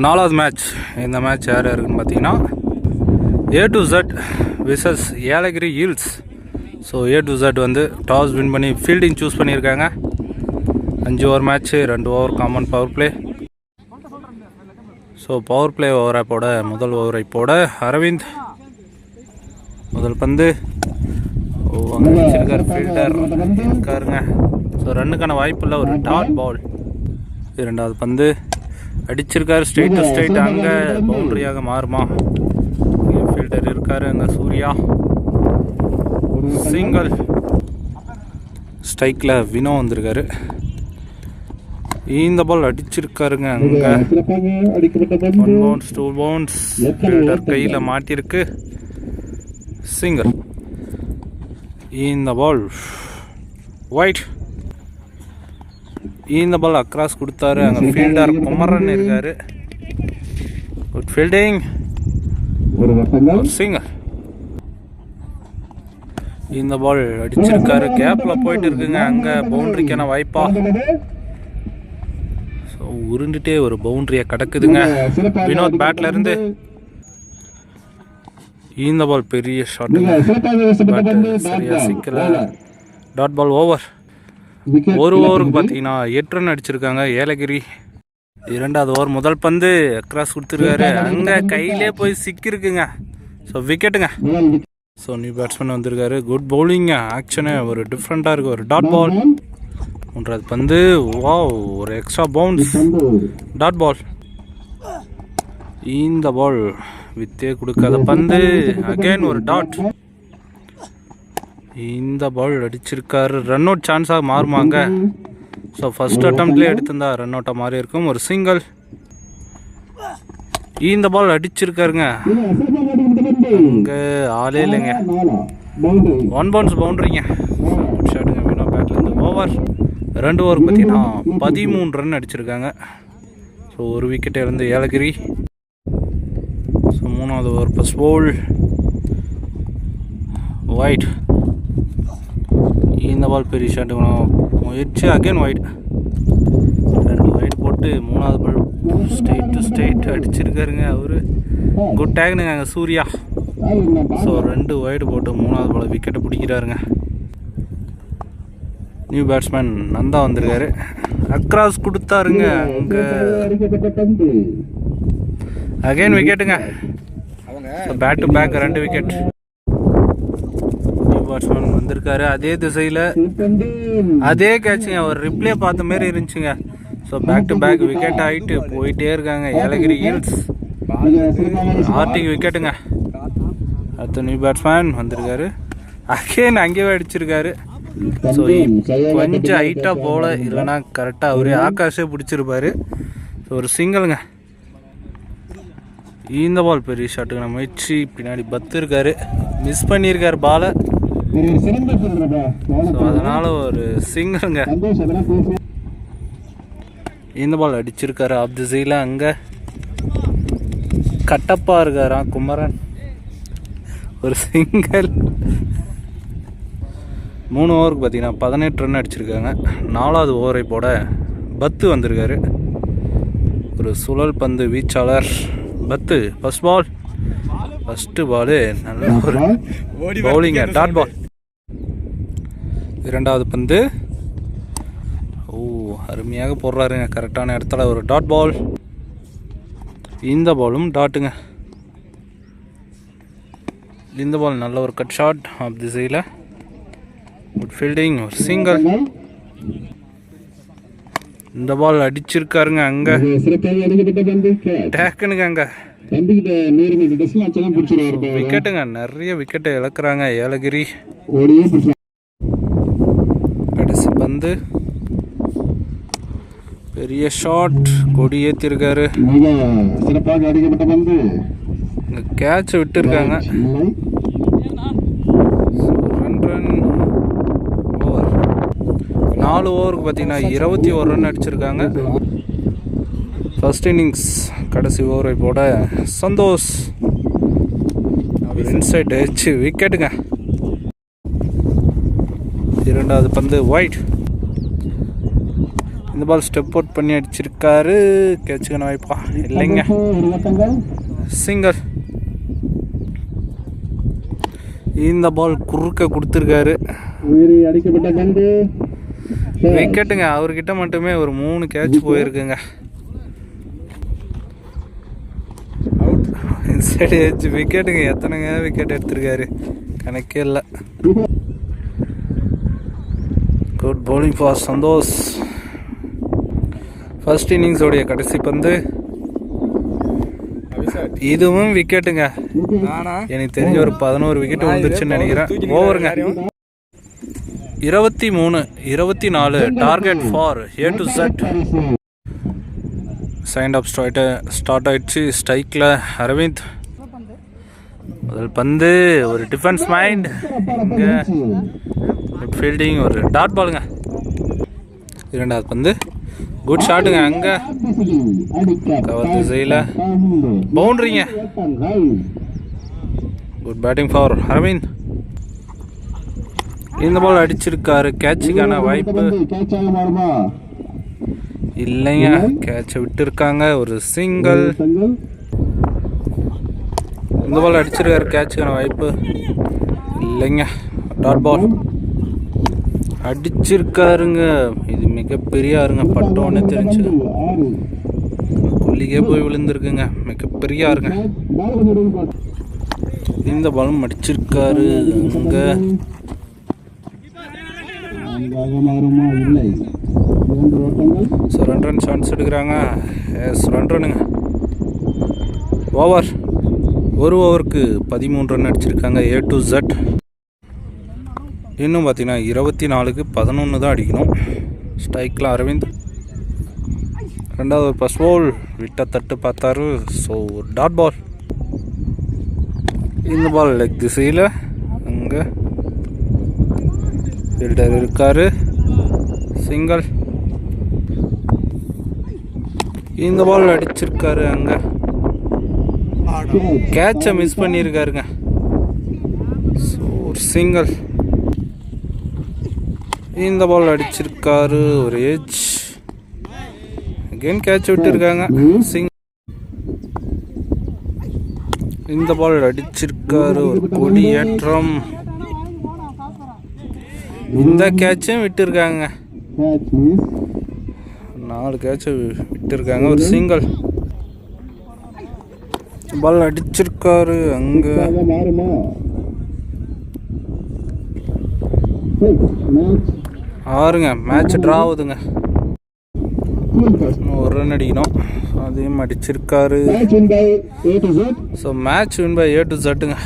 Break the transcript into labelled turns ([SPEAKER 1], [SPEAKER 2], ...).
[SPEAKER 1] நாலாவது மேட்ச். இந்த மேட்ச் யார் யாருக்குன்னு பார்த்தீங்கன்னா A to Z versus Yelagiri Hills. So A to Z வந்து டாஸ் வின் பண்ணி ஃபீல்டிங் சூஸ் பண்ணியிருக்காங்க. 5 over match, 2 over common power play. So power play ஓவரை போட முதல் ஓவரை போட அரவிந்த். முதல் பந்து அங்கே வச்சிருக்கார், ஃபீல்டர் இருக்காருங்க. ஸோ ரன்னுக்கான வாய்ப்பு இல்லை, ஒரு டாட் பால். இரண்டாவது பந்து அடிச்சிருக்காரு, ஸ்ட்ரெயிட் டு ஸ்ட்ரெயிட், அங்கே பவுண்டரியாக மாறுமா? ஃபீல்டர் இருக்காரு, அங்கே சூர்யா சிங்கிள். ஸ்ட்ரைக்கில் வினோ வந்திருக்காரு. இந்த பால் அடிச்சிருக்காருங்க, அங்கே 1 பவுன்ஸ் 2 பவுன்ஸ். ஃபீல்டர் கையில் மாட்டிருக்கு, சிங்கிள். இந்த பால் ஒயிட். இந்த பால் அக்ராஸ் கொடுத்தாரு, அங்கே ஃபீல்டர் குமரன் இருக்காரு. Good fielding, single. இந்த பால் அடிச்சிருக்காரு, கேப்பில் போயிட்டு இருக்குங்க, அங்கே பவுண்டரிக்கான வாய்ப்பா? ஸோ உருண்டுட்டே ஒரு பவுண்டரியை கடக்குதுங்க வினோத் பேட்ல இருந்து. இந்த பால் பெரிய ஷாட்டுங்க, சரியா சிக்கல. Dot ball over. ஒரு ஓவருக்கு பார்த்தீங்கன்னா 8 ரன் அடிச்சிருக்காங்க ஏலகிரி. இரண்டாவது ஓவர் முதல் பந்து அக்ராஸ் கொடுத்துருக்காரு, அங்கே கையிலே போய் சிக்கிருக்குங்க. ஸோ விக்கெட்டுங்க. ஸோ நியூ பேட்ஸ்மேன் வந்திருக்காரு, குட் பவுலிங்க. ஆக்ஷனு ஒரு டிஃப்ரெண்ட்டாக இருக்குது, ஒரு டாட் பால். மூன்றாவது பந்து வாவ், ஒரு எக்ஸ்ட்ரா பவுன்ஸ், டாட் பால். இந்த பால் வித்தே கொடுக்காத பந்து, அகைன் ஒரு டாட். இந்த பால் அடிச்சிருக்காரு, ரன் அவுட் சான்ஸாக மாறுமாங்க? ஸோ ஃபர்ஸ்ட் அட்டம்ப்ட்லேயே எடுத்திருந்தா ரன் அவுட்டாக மாறி இருக்கும், ஒரு சிங்கிள். இந்த பால் அடிச்சிருக்காருங்க, அங்கே ஆளே இல்லைங்க. 1 பவுன்ஸ் பவுண்டரிங்க. ஷாட்டுங்க வினோ பேட்லேருந்து. ஓவர் 2 ஓவர் பார்த்தீங்கன்னா 13 ரன் அடிச்சிருக்காங்க. ஸோ ஒரு விக்கெட்டை இருந்து ஏலகிரி. ஸோ மூணாவது ஓவர் ஃபர்ஸ்ட் பவுல் ஒயிட். இந்த பால் பெரிய ஷாட்டு முயற்சி, அகைன் ஒயிட். 2 ஒயிட் போட்டு மூணாவது பால் ஸ்ட்ரெயிட் டு ஸ்ட்ரெயிட் அடிச்சிருக்காருங்க அவரு. குட் டேக்னுங்க அங்கே சூர்யா. ஸோ 2 ஒயிட் போட்டு மூணாவது பால் விக்கெட்டை பிடிக்கிறாருங்க. நியூ பேட்ஸ்மேன் நந்தா வந்திருக்காரு, அக்ராஸ் கொடுத்தாருங்க, அங்கே அகைன் விக்கெட்டுங்க. Back to back 2 wicket. New batsman வந்திருக்காரு, அதே திசையில் அதே கேட்சுங்க, ஒரு ரிப்ளே பார்த்த மாரி இருந்துச்சுங்க. So back to back wicket ஆகிட்டு போயிட்டே இருக்காங்க ஏலகிரி ஈல்ஸ். ஆர்டிக்கு விக்கெட்டுங்க. அடுத்த நியூ பேட்ஸ்மேன் வந்திருக்காரு, அகைன் அங்கேயே அடிச்சிருக்காரு. ஸோ கொஞ்சம் ஹைட்டாக போல, இல்லைனா கரெக்டாக அவரே ஆகாஷே பிடிச்சிருப்பாரு. ஸோ ஒரு சிங்கிளுங்க. இந்த பால் பெரிய ஷாட்டுக்கு நம்ம முயற்சி, பின்னாடி பத்து இருக்காரு, மிஸ் பண்ணியிருக்காரு பாலை. ஸோ அதனால் ஒரு சிங்கிளுங்க. இந்த பால் அடிச்சிருக்காரு ஆஃப் தி சைடில், அங்கே கட்டப்பா இருக்காரா குமரன், ஒரு சிங்கிள். 3 ஓவருக்கு பார்த்தீங்கன்னா 18 ரன் அடிச்சிருக்காங்க. 4வது ஓவரை போட பத்து வந்திருக்காரு, ஒரு சுழல் பந்து வீச்சாளர் பத்து. ஃபஸ்ட்டு பாலு நல்ல ஒரு பவுலிங்க, டாட் பால். இரண்டாவது பந்து அருமையாக போடுறாருங்க, கரெக்டான இடத்துல ஒரு டாட் பால். இந்த பாலும் டாட்டுங்க. இந்த பால் நல்ல ஒரு கட் ஷாட் ஆஃப் தி சைடில், குட் ஃபீல்டிங், ஒரு சிங்கிள். இந்த பால் அடிச்சிருக்காருங்க, அங்கே டேக்குனுங்க, அங்கே விக்கெட்டுங்க. நிறைய விக்கெட்டை இழக்கிறாங்க ஏலகிரி. கடைசி பந்து பெரிய ஷாட், கொடி ஏற்றிருக்காரு, கேட்ச் விட்டுருக்காங்க. 2 ரன் ஓவர். 4 ஓவருக்கு பார்த்தீங்கன்னா 21 ரன் அடிச்சிருக்காங்க. ஃபர்ஸ்ட் இன்னிங்ஸ் கடைசி ஓவரை போட சந்தோஷ் இன்சைட் அடிச்சு விக்கெட்டுங்க. இரண்டாவது பந்து ஒயிட். இந்த பால் ஸ்டெப் அவுட் பண்ணி அடிச்சிருக்காரு. கேட்சுக்கான வாய்ப்பா இல்லைங்க, சிங்கிள். இந்த பால் குறுக்க கொடுத்துருக்காரு, விக்கெட்டுங்க. அவர்கிட்ட மட்டுமே ஒரு 3 கேட்ச் போயிருக்குங்க. இன்சைடு எட்ஜ் விக்கெட்டுங்க. எத்தனைங்க விக்கெட் எடுத்திருக்காரு கணக்கே இல்லை. Good bowling for Santhosh. First இன்னிங்ஸோடைய கடைசி பந்து, இதுவும் விக்கெட்டுங்க. எனக்கு தெரிஞ்ச ஒரு 11 விக்கெட் வந்துருச்சுன்னு நினைக்கிறேன். ஓவருங்க 23-24. Target for A to Z. சைண்ட் அப் ஸ்டார்ட் ஆயிடுச்சு. ஸ்ட்ரைக்கில் அரவிந்த். முதல் பந்து ஒரு டிஃபென்ஸ் மைண்ட், இங்கே ஃபீல்டிங், ஒரு டாட் பாலுங்க. இரண்டாவது பந்து குட் ஷாட்டுங்க. அங்கே கவர் திசையில் பவுண்டரிங்க. Good batting for Aravind. இந்த பால் அடிச்சிருக்காரு. கேட்சுக்கான வாய்ப்பு இல்லைங்க, கேட்சை விட்டு இருக்காங்க. ஒரு சிங்கிள். இந்த பால் அடிச்சிருக்காரு. கேட்சுக்கான வாய்ப்பு இல்லைங்க, டாட் பால். அடிச்சிருக்காருங்க. இது மிகப்பெரிய ஆறுங்க, பட்டோன்னே தெரிஞ்சு கொல்லிக்கே போய் விழுந்துருக்குங்க. மிகப்பெரிய ஆறுங்க. இந்த பாலும் அடிச்சிருக்காரு. அங்க ஸோ 2 ரன் சான்ஸ் எடுக்கிறாங்க. எஸ் 2 ரன்னுங்க. ஓவர். ஒரு ஓவருக்கு 13 ரன் அடிச்சிருக்காங்க A to Z. இன்னும் பார்த்தீங்கன்னா 24க்கு 11 தான் அடிக்கணும். ஸ்ட்ரைக்கில் அரவிந்த். ரெண்டாவது ஒரு ஃபர்ஸ்ட் பால் விட்ட தட்டு பார்த்தாரு. ஸோ ஒரு டாட் பால். இந்த பால் லெக் திசையில், அங்கே ஃபீல்டர் இருக்காரு. சிங்கிள். இந்த பால் அடிச்சிருக்காரு. அங்கே கேட்சை மிஸ் பண்ணியிருக்காருங்க. ஸோ ஒரு சிங்கிள். இந்த பால் அடிச்சிருக்காரு. ஒரு எட்ஜ். அகைன் கேட்ச் விட்டுருக்காங்க. இந்த பால் அடிச்சிருக்காரு. ஒரு கொடி ஏற்றம். இந்த கேட்சும் விட்டுருக்காங்க. 4 கேட்சை விட்டுருக்காங்க. ஒரு சிங்கிள். பால் அடிச்சிருக்காரு. அங்க ஆறுங்க. மேட்ச் ட்ரா ஆகுதுங்க. ஒரு ரன் அடிக்கணும். அதையும் அடிச்சிருக்காரு. So match win by A to Zங்க.